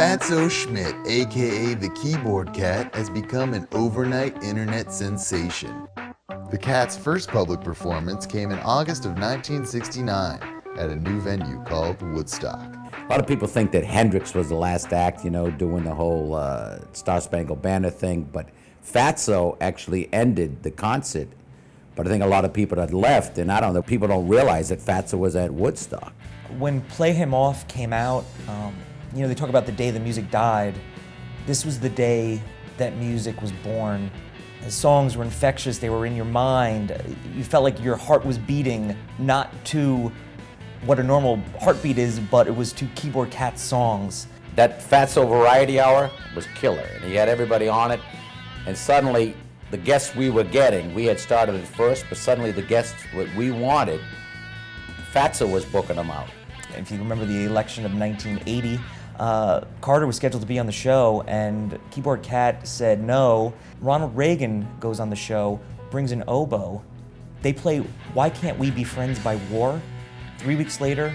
Fatso Schmidt, aka the Keyboard Cat, has become an overnight internet sensation. The Cat's first public performance came in August of 1969 at a new venue called Woodstock. A lot of people think that Hendrix was the last act, doing the whole Star Spangled Banner thing, but Fatso actually ended the concert. But I think a lot of people had left, and I don't know, people don't realize that Fatso was at Woodstock. When Play Him Off came out, they talk about the day the music died. This was the day that music was born. The songs were infectious, they were in your mind. You felt like your heart was beating, not to what a normal heartbeat is, but it was to Keyboard Cat's songs. That Fatso Variety Hour was killer, and he had everybody on it, and suddenly the guests we were getting, we had started at first, but suddenly the guests what we wanted, Fatso was booking them out. If you remember the election of 1980, Carter was scheduled to be on the show, and Keyboard Cat said no. Ronald Reagan goes on the show, brings an oboe. They play Why Can't We Be Friends by War. 3 weeks later,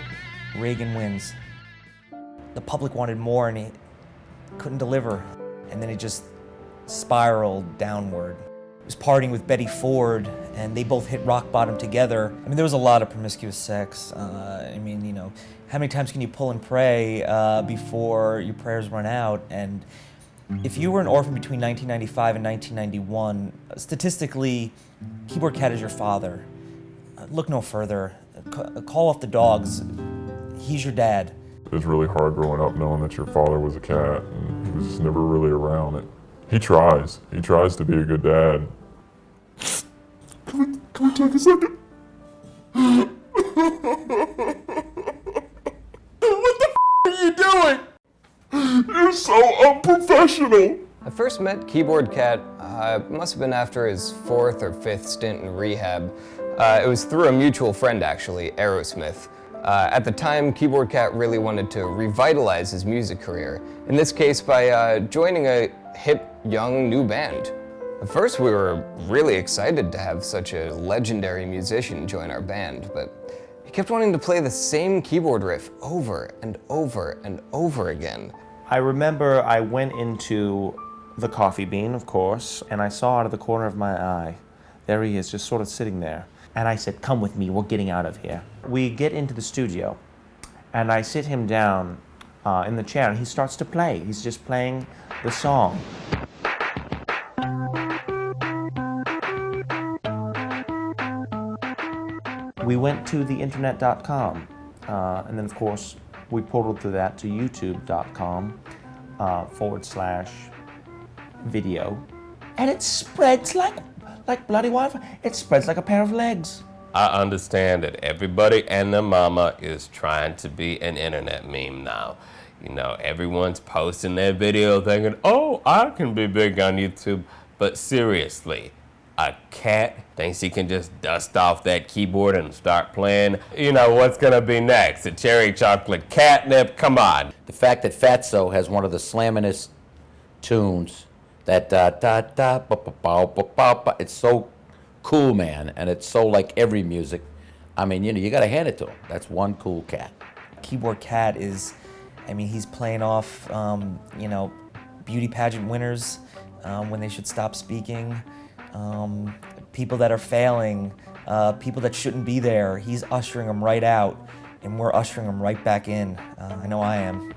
Reagan wins. The public wanted more, and he couldn't deliver. And then it just spiraled downward. He was partying with Betty Ford, and they both hit rock bottom together. I mean, there was a lot of promiscuous sex. How many times can you pull and pray before your prayers run out? And if you were an orphan between 1995 and 1991, statistically, Keyboard Cat is your father. Look no further. Call off the dogs. He's your dad. It was really hard growing up knowing that your father was a cat, and he was just never really around it. He tries to be a good dad. Can we take a second? What the are you doing? You're so unprofessional. I first met Keyboard Cat, must have been after his 4th or 5th stint in rehab. It was through a mutual friend, actually, Aerosmith. At the time, Keyboard Cat really wanted to revitalize his music career, in this case by joining a hip, young, new band. At first, we were really excited to have such a legendary musician join our band, but he kept wanting to play the same keyboard riff over and over and over again. I remember I went into the Coffee Bean, of course, and I saw out of the corner of my eye, there he is, just sort of sitting there. And I said, come with me, we're getting out of here. We get into the studio, and I sit him down in the chair, and he starts to play. He's just playing the song. We went to the internet.com, and then of course, we portaled through that to youtube.com /video. And it spreads like bloody wildfire. It spreads like a pair of legs. I understand that everybody and their mama is trying to be an internet meme now. Everyone's posting their video thinking, oh, I can be big on YouTube. But seriously, a cat thinks he can just dust off that keyboard and start playing. What's gonna be next? A cherry chocolate catnip? Come on. The fact that Fatso has one of the slamminest tunes, that da-da-da, ba-ba-ba-ba-ba, it's so cool, man, and it's so like every music. I mean, you gotta hand it to him. That's one cool cat. Keyboard Cat is, he's playing off, beauty pageant winners when they should stop speaking, people that are failing, people that shouldn't be there. He's ushering them right out, and we're ushering them right back in. I know I am.